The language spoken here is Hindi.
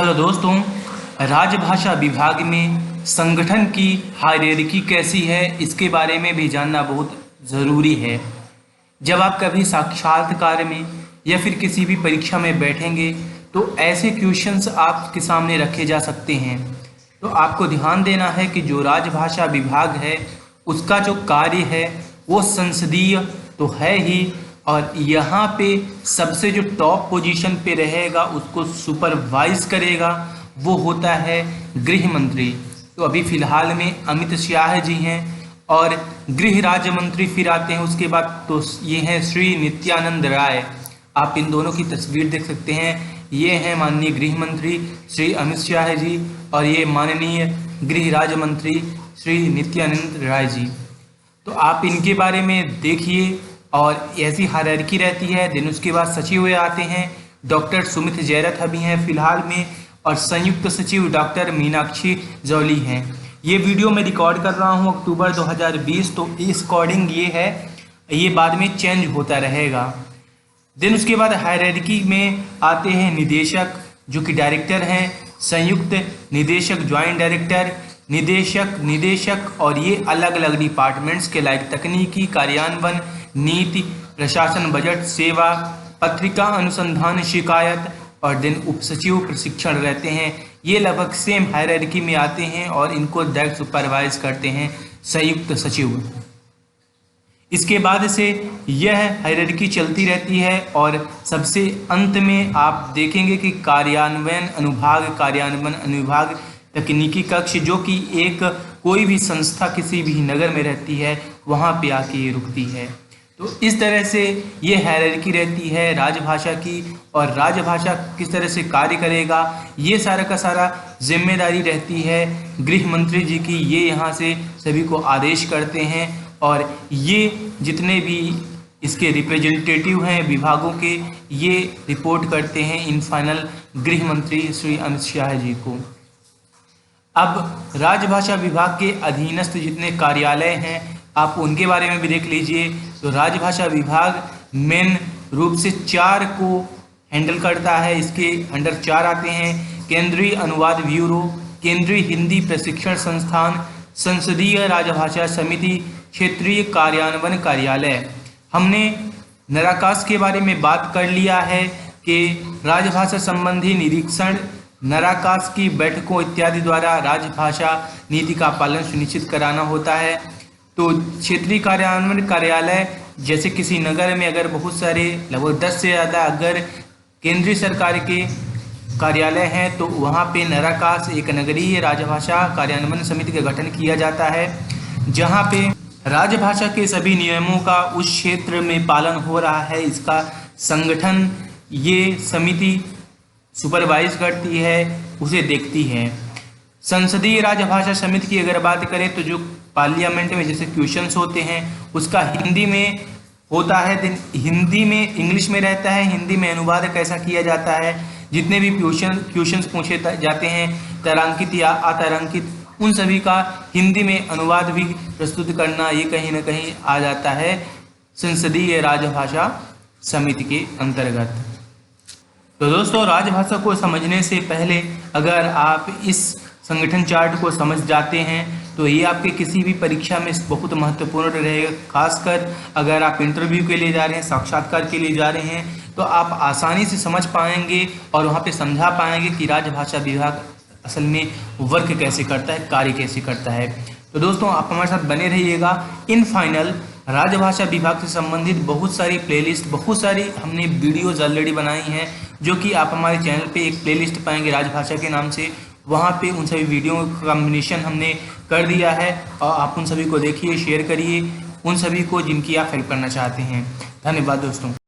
हेलो दोस्तों, राजभाषा विभाग में संगठन की हायरार्की कैसी है इसके बारे में भी जानना बहुत ज़रूरी है। जब आप कभी साक्षात्कार में या फिर किसी भी परीक्षा में बैठेंगे तो ऐसे क्वेश्चंस आपके सामने रखे जा सकते हैं। तो आपको ध्यान देना है कि जो राजभाषा विभाग है उसका जो कार्य है वो संसदीय तो है ही, और यहाँ पे सबसे जो टॉप पोजीशन पे रहेगा उसको सुपरवाइज करेगा वो होता है गृह मंत्री। तो अभी फिलहाल में अमित शाह जी हैं, और गृह राज्य मंत्री फिर आते हैं उसके बाद, तो ये हैं श्री नित्यानंद राय। आप इन दोनों की तस्वीर देख सकते हैं। ये हैं माननीय गृह मंत्री श्री अमित शाह जी, और ये माननीय गृह राज्य मंत्री श्री नित्यानंद राय जी। तो आप इनके बारे में देखिए, और ऐसी हायरार्की रहती है। दिन उसके बाद सचिव आते हैं, डॉक्टर सुमित जयरथ अभी हैं फिलहाल में, और संयुक्त सचिव डॉक्टर मीनाक्षी जौली हैं। ये वीडियो मैं रिकॉर्ड कर रहा हूँ अक्टूबर 2020, तो इस अकॉर्डिंग ये है, ये बाद में चेंज होता रहेगा। दिन उसके बाद हायरार्की में आते हैं निदेशक, जो कि डायरेक्टर हैं, संयुक्त निदेशक, ज्वाइंट डायरेक्टर, निदेशक, और ये अलग अलग डिपार्टमेंट्स के लाइक तकनीकी, कार्यान्वयन, नीति, प्रशासन, बजट, सेवा, पत्रिका, अनुसंधान, शिकायत, और दिन उपसचिव प्रशिक्षण रहते हैं। ये लगभग सेम हायरार्की में आते हैं, और इनको डायरेक्ट सुपरवाइज करते हैं संयुक्त सचिव। इसके बाद से यह हायरार्की चलती रहती है, और सबसे अंत में आप देखेंगे कि कार्यान्वयन अनुभाग, तकनीकी कक्ष, जो कि एक कोई भी संस्था किसी भी नगर में रहती है वहाँ पे आके ये रुकती है। तो इस तरह से ये हायरार्की रहती है राजभाषा की, और राजभाषा किस तरह से कार्य करेगा ये सारा का सारा जिम्मेदारी रहती है गृह मंत्री जी की। ये यहाँ से सभी को आदेश करते हैं, और ये जितने भी इसके रिप्रेजेंटेटिव हैं विभागों के, ये रिपोर्ट करते हैं इन फाइनल गृह मंत्री श्री अमित शाह जी को। अब राजभाषा विभाग के अधीनस्थ जितने कार्यालय हैं आप उनके बारे में भी देख लीजिए। तो राजभाषा विभाग मेन रूप से 4 को हैंडल करता है। इसके अंडर 4 आते हैं: केंद्रीय अनुवाद ब्यूरो, केंद्रीय हिंदी प्रशिक्षण संस्थान, संसदीय राजभाषा समिति, क्षेत्रीय कार्यान्वयन कार्यालय। हमने नराकास के बारे में बात कर लिया है कि राजभाषा संबंधी निरीक्षण, नराकास की बैठकों इत्यादि द्वारा राजभाषा नीति का पालन सुनिश्चित कराना होता है। तो क्षेत्रीय कार्यान्वयन कार्यालय, जैसे किसी नगर में अगर बहुत सारे लगभग 10 से ज़्यादा अगर केंद्रीय सरकार के कार्यालय हैं तो वहाँ पे नराकास एक नगरीय राजभाषा कार्यान्वयन समिति का गठन किया जाता है, जहाँ पे राजभाषा के सभी नियमों का उस क्षेत्र में पालन हो रहा है इसका संगठन ये समिति सुपरवाइज करती है, उसे देखती है। संसदीय राजभाषा समिति की अगर बात करें तो जो पार्लियामेंट में जैसे क्वेश्चंस होते हैं उसका हिंदी में होता है, हिंदी में इंग्लिश में रहता है, हिंदी में अनुवाद कैसा किया जाता है, जितने भी क्वेश्चंस पूछे जाते हैं तारांकित या अतारांकित, उन सभी का हिंदी में अनुवाद भी प्रस्तुत करना ये कहीं ना कहीं आ जाता है संसदीय राजभाषा समिति के अंतर्गत। तो दोस्तों, राजभाषा को समझने से पहले अगर आप इस संगठन चार्ट को समझ जाते हैं तो ये आपके किसी भी परीक्षा में बहुत महत्वपूर्ण रहेगा। खासकर अगर आप इंटरव्यू के लिए जा रहे हैं, साक्षात्कार के लिए जा रहे हैं, तो आप आसानी से समझ पाएंगे और वहाँ पे समझा पाएंगे कि राजभाषा विभाग असल में वर्क कैसे करता है, कार्य कैसे करता है। तो दोस्तों, आप हमारे साथ बने रहिएगा। इन फाइनल राजभाषा विभाग से संबंधित बहुत सारी प्लेलिस्ट, बहुत सारी हमने वीडियोज़ ऑलरेडी बनाई हैं, जो कि आप हमारे चैनल पे एक प्लेलिस्ट पाएंगे राजभाषा के नाम से। वहाँ पे उन सभी वीडियो का कॉम्बिनेशन हमने कर दिया है, और आप उन सभी को देखिए, शेयर करिए उन सभी को जिनकी आप हेल्प करना चाहते हैं। धन्यवाद दोस्तों।